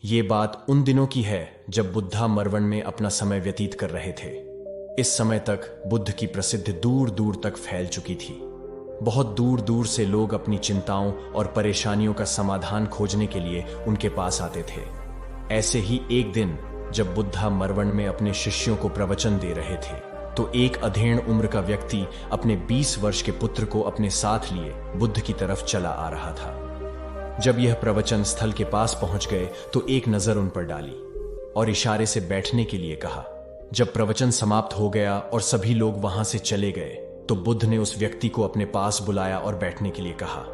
ये बात उन दिनों की है जब बुद्धा मरवन में अपना समय व्यतीत कर रहे थे। इस समय तक बुद्ध की प्रसिद्धि दूर दूर तक फैल चुकी थी। बहुत दूर दूर से लोग अपनी चिंताओं और परेशानियों का समाधान खोजने के लिए उनके पास आते थे। ऐसे ही एक दिन जब बुद्धा मरवन में अपने शिष्यों को प्रवचन दे रहे थे तो एक अधेड़ उम्र का व्यक्ति अपने 20 वर्ष के पुत्र को अपने साथ लिए बुद्ध की तरफ चला आ रहा था। जब यह प्रवचन स्थल के पास पहुंच गए तो एक नजर उन पर डाली और इशारे से बैठने के लिए कहा। जब प्रवचन समाप्त हो गया और सभी लोग वहां से चले गए तो बुद्ध ने उस व्यक्ति को अपने पास बुलाया और बैठने के लिए कहा।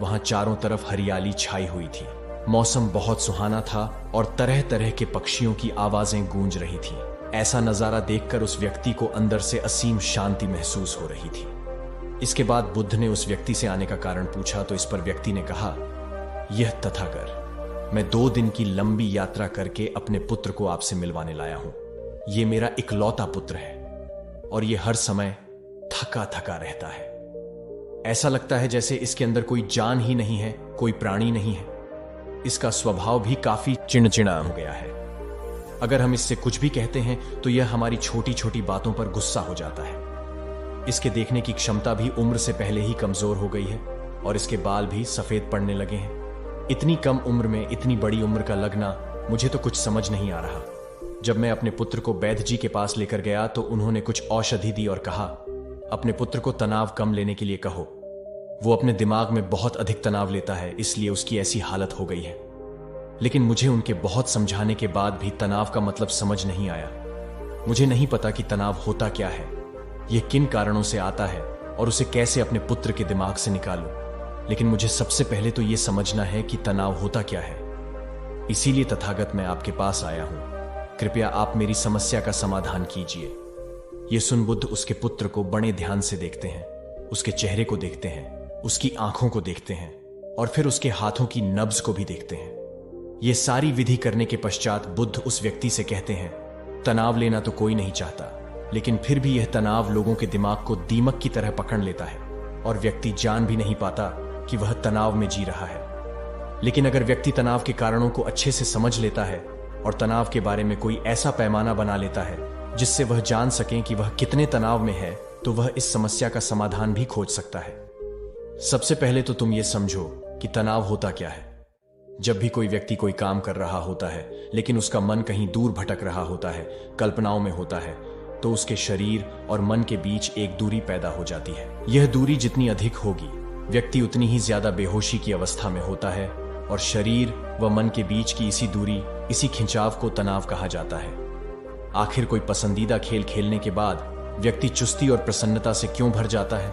वहां चारों तरफ हरियाली छाई हुई थी, मौसम बहुत सुहाना था और तरह तरह के पक्षियों की आवाजें गूंज रही थी। ऐसा नजारा देखकर उस व्यक्ति को अंदर से असीम शांति महसूस हो रही थी। इसके बाद बुद्ध ने उस व्यक्ति से आने का कारण पूछा तो इस पर व्यक्ति ने कहा, यह तथागत, मैं 2 दिन की लंबी यात्रा करके अपने पुत्र को आपसे मिलवाने लाया हूं। यह मेरा इकलौता पुत्र है और यह हर समय थका थका रहता है। ऐसा लगता है जैसे इसके अंदर कोई जान ही नहीं है, कोई प्राणी नहीं है। इसका स्वभाव भी काफी चिड़चिड़ा हो गया है। अगर हम इससे कुछ भी कहते हैं तो यह हमारी छोटी छोटी बातों पर गुस्सा हो जाता है। इसके देखने की क्षमता भी उम्र से पहले ही कमजोर हो गई है और इसके बाल भी सफेद पड़ने लगे हैं। इतनी कम उम्र में इतनी बड़ी उम्र का लगना मुझे तो कुछ समझ नहीं आ रहा। जब मैं अपने पुत्र को वैद्य जी के पास लेकर गया तो उन्होंने कुछ औषधि दी और कहा, अपने पुत्र को तनाव कम लेने के लिए कहो। वो अपने दिमाग में बहुत अधिक तनाव लेता है, इसलिए उसकी ऐसी हालत हो गई है। लेकिन मुझे उनके बहुत समझाने के बाद भी तनाव का मतलब समझ नहीं आया। मुझे नहीं पता कि तनाव होता क्या है, यह किन कारणों से आता है और उसे कैसे अपने पुत्र के दिमाग से निकालूं। लेकिन मुझे सबसे पहले तो यह समझना है कि तनाव होता क्या है। इसीलिए तथागत मैं आपके पास आया हूं। कृपया आप मेरी समस्या का समाधान कीजिए। यह सुन बुद्ध उसके पुत्र को बड़े ध्यान से देखते हैं, उसके चेहरे को देखते हैं, उसकी आंखों को देखते हैं और फिर उसके हाथों की नब्ज को भी देखते हैं। यह सारी विधि करने के पश्चात बुद्ध उस व्यक्ति से कहते हैं, तनाव लेना तो कोई नहीं चाहता, लेकिन फिर भी यह तनाव लोगों के दिमाग को दीमक की तरह पकड़ लेता है और व्यक्ति जान भी नहीं पाता कि वह तनाव में जी रहा है। लेकिन अगर व्यक्ति तनाव के कारणों को अच्छे से समझ लेता है और तनाव के बारे में कोई ऐसा पैमाना बना लेता है जिससे वह जान सके कि वह कितने तनाव में है, तो वह इस समस्या का समाधान भी खोज सकता है। सबसे पहले तो तुम ये समझो कि तनाव होता क्या है। जब भी कोई व्यक्ति कोई काम कर रहा होता है लेकिन उसका मन कहीं दूर भटक रहा होता है, कल्पनाओं में होता है, तो उसके शरीर और मन के बीच एक दूरी पैदा हो जाती है। यह दूरी जितनी अधिक होगी, व्यक्ति उतनी ही ज्यादा बेहोशी की अवस्था में होता है और शरीर व मन के बीच की इसी दूरी, इसी खिंचाव को तनाव कहा जाता है। आखिर कोई पसंदीदा खेल खेलने के बाद व्यक्ति चुस्ती और प्रसन्नता से क्यों भर जाता है,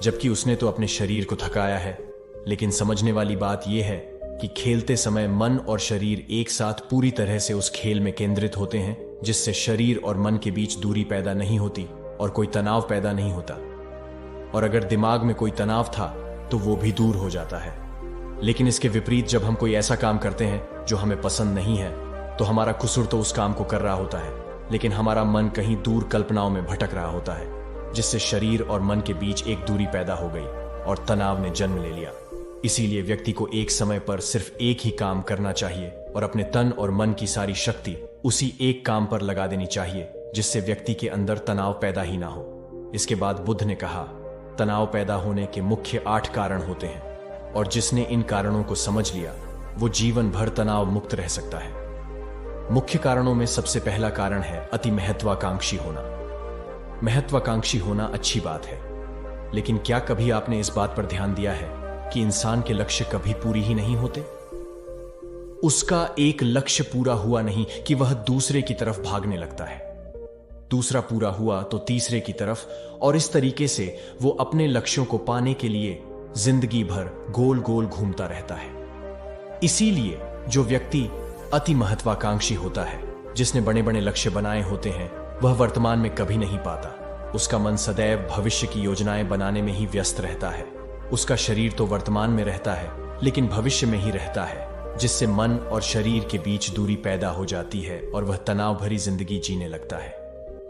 जबकि उसने तो अपने शरीर को थकाया है। लेकिन समझने वाली बात यह है कि खेलते समय मन और शरीर एक साथ पूरी तरह से उस खेल में केंद्रित होते हैं, जिससे शरीर और मन के बीच दूरी पैदा नहीं होती और कोई तनाव पैदा नहीं होता। और अगर दिमाग में कोई तनाव था तो वो भी दूर हो जाता है। लेकिन इसके विपरीत जब हम कोई ऐसा काम करते हैं जो हमें पसंद नहीं है तो हमारा कसूर तो उस काम को कर रहा होता है, लेकिन हमारा मन कहीं दूर कल्पनाओं में भटक रहा होता है, जिससे शरीर और मन के बीच एक दूरी पैदा हो गई और तनाव ने जन्म ले लिया। इसीलिए व्यक्ति को एक समय पर सिर्फ एक ही काम करना चाहिए और अपने तन और मन की सारी शक्ति उसी एक काम पर लगा देनी चाहिए, जिससे व्यक्ति के अंदर तनाव पैदा ही ना हो। इसके बाद बुद्ध ने कहा, तनाव पैदा होने के मुख्य 8 कारण होते हैं और जिसने इन कारणों को समझ लिया वो जीवन भर तनाव मुक्त रह सकता है। मुख्य कारणों में सबसे पहला कारण है अति महत्वाकांक्षी होना। महत्वाकांक्षी होना अच्छी बात है, लेकिन क्या कभी आपने इस बात पर ध्यान दिया है कि इंसान के लक्ष्य कभी पूरी ही नहीं होते। उसका एक लक्ष्य पूरा हुआ नहीं कि वह दूसरे की तरफ भागने लगता है, दूसरा पूरा हुआ तो तीसरे की तरफ, और इस तरीके से वो अपने लक्ष्यों को पाने के लिए जिंदगी भर गोल गोल घूमता रहता है। इसीलिए जो व्यक्ति अति महत्वाकांक्षी होता है, जिसने बड़े बड़े लक्ष्य बनाए होते हैं, वह वर्तमान में कभी नहीं पाता। उसका मन सदैव भविष्य की योजनाएं बनाने में ही व्यस्त रहता है। उसका शरीर तो वर्तमान में रहता है लेकिन भविष्य में ही रहता है, जिससे मन और शरीर के बीच दूरी पैदा हो जाती है और वह तनाव भरी जिंदगी जीने लगता है।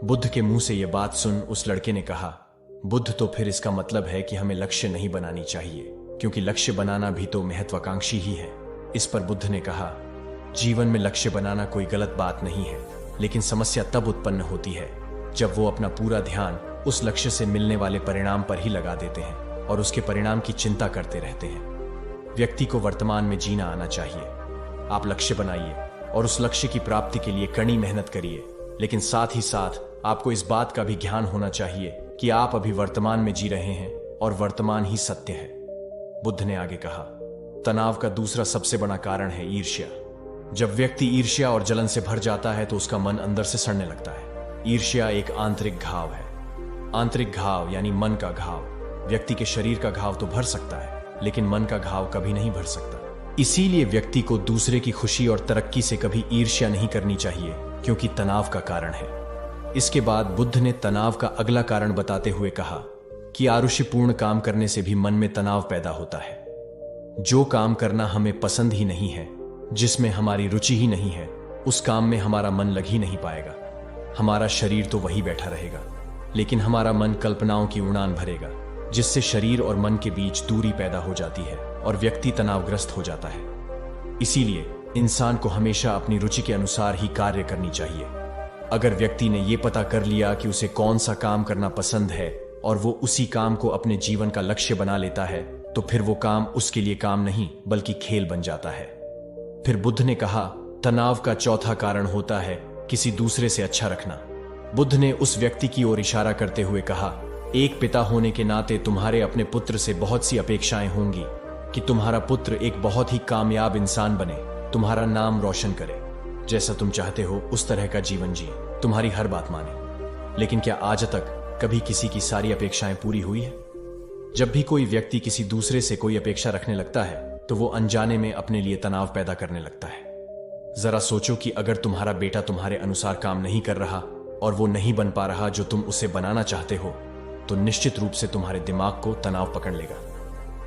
बुद्ध के मुंह से यह बात सुन उस लड़के ने कहा, बुद्ध, तो फिर इसका मतलब है कि हमें लक्ष्य नहीं बनानी चाहिए, क्योंकि लक्ष्य बनाना भी तो महत्वाकांक्षी ही है। इस पर बुद्ध ने कहा, जीवन में लक्ष्य बनाना कोई गलत बात नहीं है, लेकिन समस्या तब उत्पन्न होती है जब वो अपना पूरा ध्यान उस लक्ष्य से मिलने वाले परिणाम पर ही लगा देते हैं और उसके परिणाम की चिंता करते रहते हैं। व्यक्ति को वर्तमान में जीना आना चाहिए। आप लक्ष्य बनाइए और उस लक्ष्य की प्राप्ति के लिए कड़ी मेहनत करिए, लेकिन साथ ही साथ आपको इस बात का भी ज्ञान होना चाहिए कि आप अभी वर्तमान में जी रहे हैं और वर्तमान ही सत्य है। बुद्ध ने आगे कहा, तनाव का दूसरा सबसे बड़ा कारण है ईर्ष्या। जब व्यक्ति ईर्ष्या और जलन से भर जाता है तो उसका मन अंदर से सड़ने लगता है। ईर्ष्या एक आंतरिक घाव है। आंतरिक घाव यानी मन का घाव। व्यक्ति के शरीर का घाव तो भर सकता है, लेकिन मन का घाव कभी नहीं भर सकता। इसीलिए व्यक्ति को दूसरे की खुशी और तरक्की से कभी ईर्ष्या नहीं करनी चाहिए, क्योंकि तनाव का कारण है। इसके बाद बुद्ध ने तनाव का अगला कारण बताते हुए कहा कि आरुषिपूर्ण काम करने से भी मन में तनाव पैदा होता है। जो काम करना हमें पसंद ही नहीं है, जिसमें हमारी रुचि ही नहीं है, उस काम में हमारा मन लग ही नहीं पाएगा। हमारा शरीर तो वही बैठा रहेगा, लेकिन हमारा मन कल्पनाओं की उड़ान भरेगा, जिससे शरीर और मन के बीच दूरी पैदा हो जाती है और व्यक्ति तनावग्रस्त हो जाता है। इसीलिए इंसान को हमेशा अपनी रुचि के अनुसार ही कार्य करनी चाहिए। अगर व्यक्ति ने यह पता कर लिया कि उसे कौन सा काम करना पसंद है और वो उसी काम को अपने जीवन का लक्ष्य बना लेता है, तो फिर वो काम उसके लिए काम नहीं बल्कि खेल बन जाता है। फिर बुद्ध ने कहा, तनाव का चौथा कारण होता है किसी दूसरे से अच्छा रखना। बुद्ध ने उस व्यक्ति की ओर इशारा करते हुए कहा, एक पिता होने के नाते तुम्हारे अपने पुत्र से बहुत सी अपेक्षाएं होंगी कि तुम्हारा पुत्र एक बहुत ही कामयाब इंसान बने, तुम्हारा नाम रोशन करे, जैसा तुम चाहते हो उस तरह का जीवन जिए, तुम्हारी हर बात माने। लेकिन क्या आज तक कभी किसी की सारी अपेक्षाएं पूरी हुई है? जब भी कोई व्यक्ति किसी दूसरे से कोई अपेक्षा रखने लगता है तो वो अनजाने में अपने लिए तनाव पैदा करने लगता है। जरा सोचो कि अगर तुम्हारा बेटा तुम्हारे अनुसार काम नहीं कर रहा और वो नहीं बन पा रहा जो तुम उसे बनाना चाहते हो, तो निश्चित रूप से तुम्हारे दिमाग को तनाव पकड़ लेगा।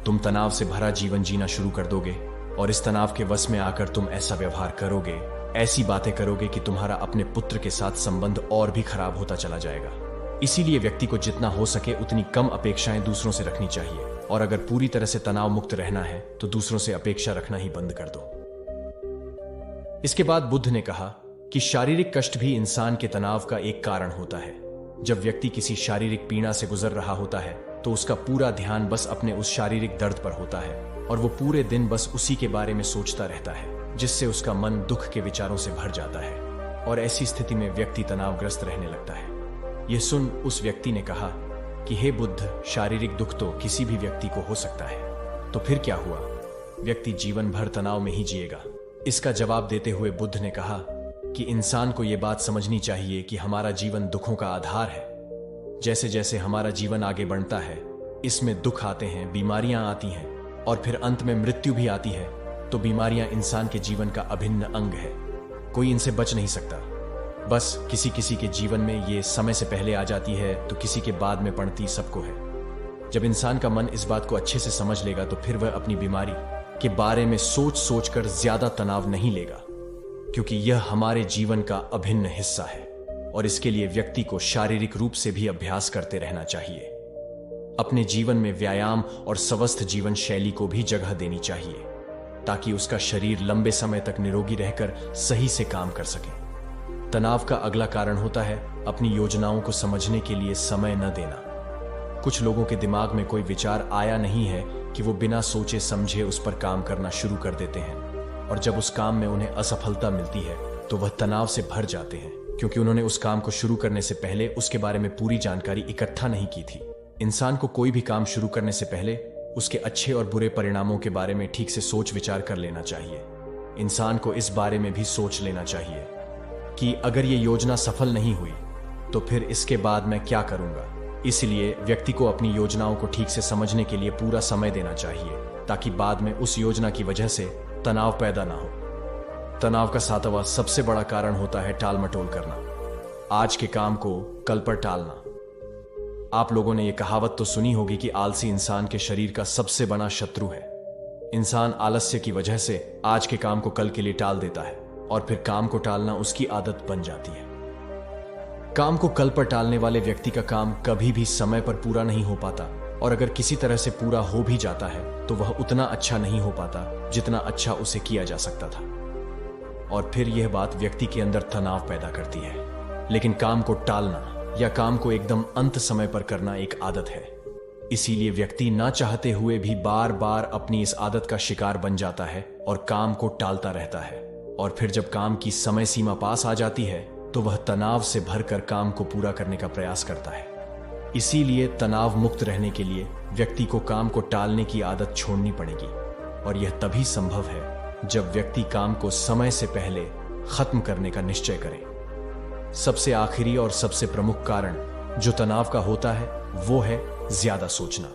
तुम तनाव से भरा जीवन जीना शुरू कर दोगे और इस तनाव के वश में आकर तुम ऐसा व्यवहार करोगे, ऐसी बातें करोगे कि तुम्हारा अपने पुत्र के साथ संबंध और भी खराब होता चला जाएगा। इसीलिए व्यक्ति को जितना हो सके उतनी कम अपेक्षाएं दूसरों से रखनी चाहिए, और अगर पूरी तरह से तनाव मुक्त रहना है तो दूसरों से अपेक्षा रखना ही बंद कर दो। इसके बाद बुद्ध ने कहा कि शारीरिक कष्ट भी इंसान के तनाव का एक कारण होता है। जब व्यक्ति किसी शारीरिक पीड़ा से गुजर रहा होता है तो उसका पूरा ध्यान बस अपने उस शारीरिक दर्द पर होता है और वो पूरे दिन बस उसी के बारे में सोचता रहता है, जिससे उसका मन दुख के विचारों से भर जाता है और ऐसी स्थिति में व्यक्ति तनावग्रस्त रहने लगता है। यह सुन उस व्यक्ति ने कहा कि हे बुद्ध, शारीरिक दुख तो किसी भी व्यक्ति को हो सकता है, तो फिर क्या हुआ? व्यक्ति जीवन भर तनाव में ही जिएगा? इसका जवाब देते हुए बुद्ध ने कहा कि इंसान को यह बात समझनी चाहिए कि हमारा जीवन दुखों का आधार है। जैसे जैसे हमारा जीवन आगे बढ़ता है, इसमें दुख आते हैं, बीमारियां आती हैं और फिर अंत में मृत्यु भी आती है। तो बीमारियां इंसान के जीवन का अभिन्न अंग है, कोई इनसे बच नहीं सकता। बस किसी किसी के जीवन में ये समय से पहले आ जाती है तो किसी के बाद में पड़ती सबको है। जब इंसान का मन इस बात को अच्छे से समझ लेगा तो फिर वह अपनी बीमारी के बारे में सोच सोच कर ज्यादा तनाव नहीं लेगा, क्योंकि यह हमारे जीवन का अभिन्न हिस्सा है और इसके लिए व्यक्ति को शारीरिक रूप से भी अभ्यास करते रहना चाहिए। अपने जीवन में व्यायाम और स्वस्थ जीवन शैली को भी जगह देनी चाहिए ताकि उसका शरीर लंबे समय तक निरोगी रहकर सही से काम कर सके। तनाव का अगला कारण होता है अपनी योजनाओं को समझने के लिए समय न देना। कुछ लोगों के दिमाग में कोई विचार आया नहीं है कि वो बिना सोचे समझे उस पर काम करना शुरू कर देते हैं, और जब उस काम में उन्हें असफलता मिलती है तो वह तनाव से भर जाते हैं, क्योंकि उन्होंने उस काम को शुरू करने से पहले उसके बारे में पूरी जानकारी इकट्ठा नहीं की थी। इंसान को कोई भी काम शुरू करने से पहले उसके अच्छे और बुरे परिणामों के बारे में ठीक से सोच विचार कर लेना चाहिए। इंसान को इस बारे में भी सोच लेना चाहिए कि अगर ये योजना सफल नहीं हुई तो फिर इसके बाद मैं क्या करूंगा। इसलिए व्यक्ति को अपनी योजनाओं को ठीक से समझने के लिए पूरा समय देना चाहिए ताकि बाद में उस योजना की वजह से तनाव पैदा ना हो। तनाव का सातवां सबसे बड़ा कारण होता है टाल मटोल करना, आज के काम को कल पर टालना। आप लोगों ने यह कहावत तो सुनी होगी कि आलसी इंसान के शरीर का सबसे बड़ा शत्रु है। इंसान आलस्य की वजह से आज के काम को कल के लिए टाल देता है और फिर काम को टालना उसकी आदत बन जाती है। काम को कल पर टालने वाले व्यक्ति का काम कभी भी समय पर पूरा नहीं हो पाता, और अगर किसी तरह से पूरा हो भी जाता है तो वह उतना अच्छा नहीं हो पाता जितना अच्छा उसे किया जा सकता था। और फिर यह बात व्यक्ति के अंदर तनाव पैदा करती है। लेकिन काम को टालना या काम को एकदम अंत समय पर करना एक आदत है। इसीलिए व्यक्ति ना चाहते हुए भी बार बार अपनी इस आदत का शिकार बन जाता है और काम को टालता रहता है। और फिर जब काम की समय सीमा पास आ जाती है तो वह तनाव से भरकर काम को पूरा करने का प्रयास करता है। इसीलिए तनाव मुक्त रहने के लिए व्यक्ति को काम को टालने की आदत छोड़नी पड़ेगी। और यह तभी संभव है जब व्यक्ति काम को समय से पहले खत्म करने का निश्चय करे। सबसे आखिरी और सबसे प्रमुख कारण जो तनाव का होता है वो है ज्यादा सोचना।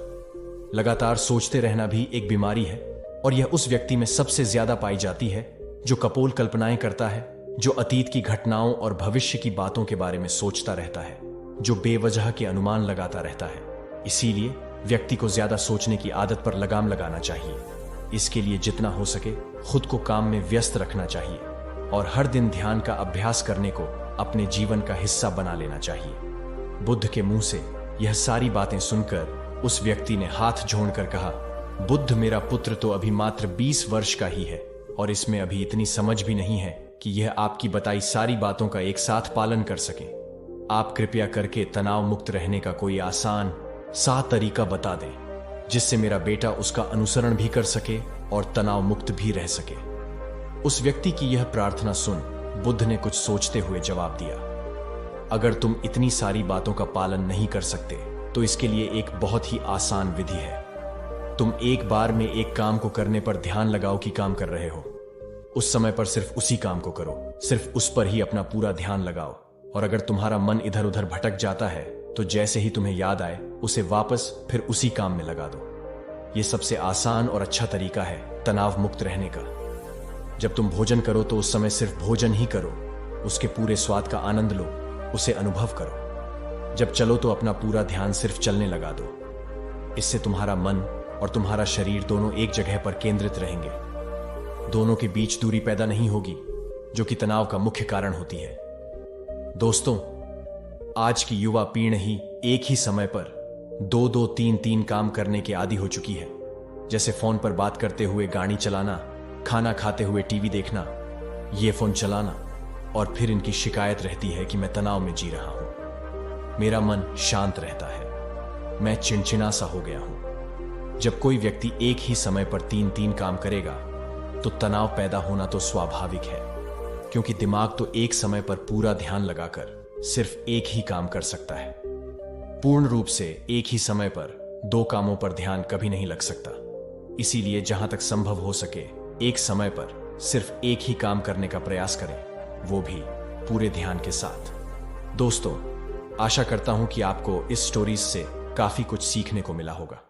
लगातार सोचते रहना भी एक बीमारी है और यह उस व्यक्ति में सबसे ज्यादा पाई जाती है जो कपोल कल्पनाएं करता है, जो अतीत की घटनाओं और भविष्य की बातों के बारे में सोचता रहता है, जो बेवजह के अनुमान लगाता रहता है। इसीलिए व्यक्ति को ज्यादा सोचने की आदत पर लगाम लगाना चाहिए। इसके लिए जितना हो सके खुद को काम में व्यस्त रखना चाहिए और हर दिन ध्यान का अभ्यास करने को अपने जीवन का हिस्सा बना लेना चाहिए। बुद्ध के मुंह से यह सारी बातें सुनकर उस व्यक्ति ने हाथ जोड़कर कहा, बुद्ध मेरा पुत्र तो अभी मात्र 20 वर्ष का ही है और इसमें अभी इतनी समझ भी नहीं है कि यह आपकी बताई सारी बातों का एक साथ पालन कर सके। आप कृपया करके तनाव मुक्त रहने का कोई आसान सा तरीका बता दें जिससे मेरा बेटा उसका अनुसरण भी कर सके और तनाव मुक्त भी रह सके। उस व्यक्ति की यह प्रार्थना सुन बुद्ध ने कुछ सोचते हुए जवाब दिया, अगर तुम इतनी सारी बातों का पालन नहीं कर सकते तो इसके लिए एक बहुत ही आसान विधि है। तुम एक बार में एक काम को करने पर ध्यान लगाओ कि काम कर रहे हो। उस समय पर सिर्फ उसी काम को करो, सिर्फ उस पर ही अपना पूरा ध्यान लगाओ। और अगर तुम्हारा मन इधर उधर भटक जाता है तो जैसे ही तुम्हें याद आए उसे वापस फिर उसी काम में लगा दो। यह सबसे आसान और अच्छा तरीका है तनाव मुक्त रहने का। जब तुम भोजन करो तो उस समय सिर्फ भोजन ही करो, उसके पूरे स्वाद का आनंद लो, उसे अनुभव करो। जब चलो तो अपना पूरा ध्यान सिर्फ चलने लगा दो। इससे तुम्हारा मन और तुम्हारा शरीर दोनों एक जगह पर केंद्रित रहेंगे। दोनों के बीच दूरी पैदा नहीं होगी जो कि तनाव का मुख्य कारण होती है। दोस्तों, आज की युवा पीढ़ी ही एक ही समय पर 2-2, 3-3 काम करने के आदी हो चुकी है। जैसे फोन पर बात करते हुए गाड़ी चलाना, खाना खाते हुए टीवी देखना, ये फोन चलाना, और फिर इनकी शिकायत रहती है कि मैं तनाव में जी रहा हूं, मेरा मन शांत रहता है, मैं चिड़चिड़ा सा हो गया हूं। जब कोई व्यक्ति एक ही समय पर 3-3 काम करेगा तो तनाव पैदा होना तो स्वाभाविक है, क्योंकि दिमाग तो एक समय पर पूरा ध्यान लगाकर सिर्फ एक ही काम कर सकता है। पूर्ण रूप से एक ही समय पर 2 कामों पर ध्यान कभी नहीं लग सकता। इसीलिए जहां तक संभव हो सके एक समय पर सिर्फ एक ही काम करने का प्रयास करें, वो भी पूरे ध्यान के साथ। दोस्तों, आशा करता हूं कि आपको इस स्टोरीज से काफी कुछ सीखने को मिला होगा।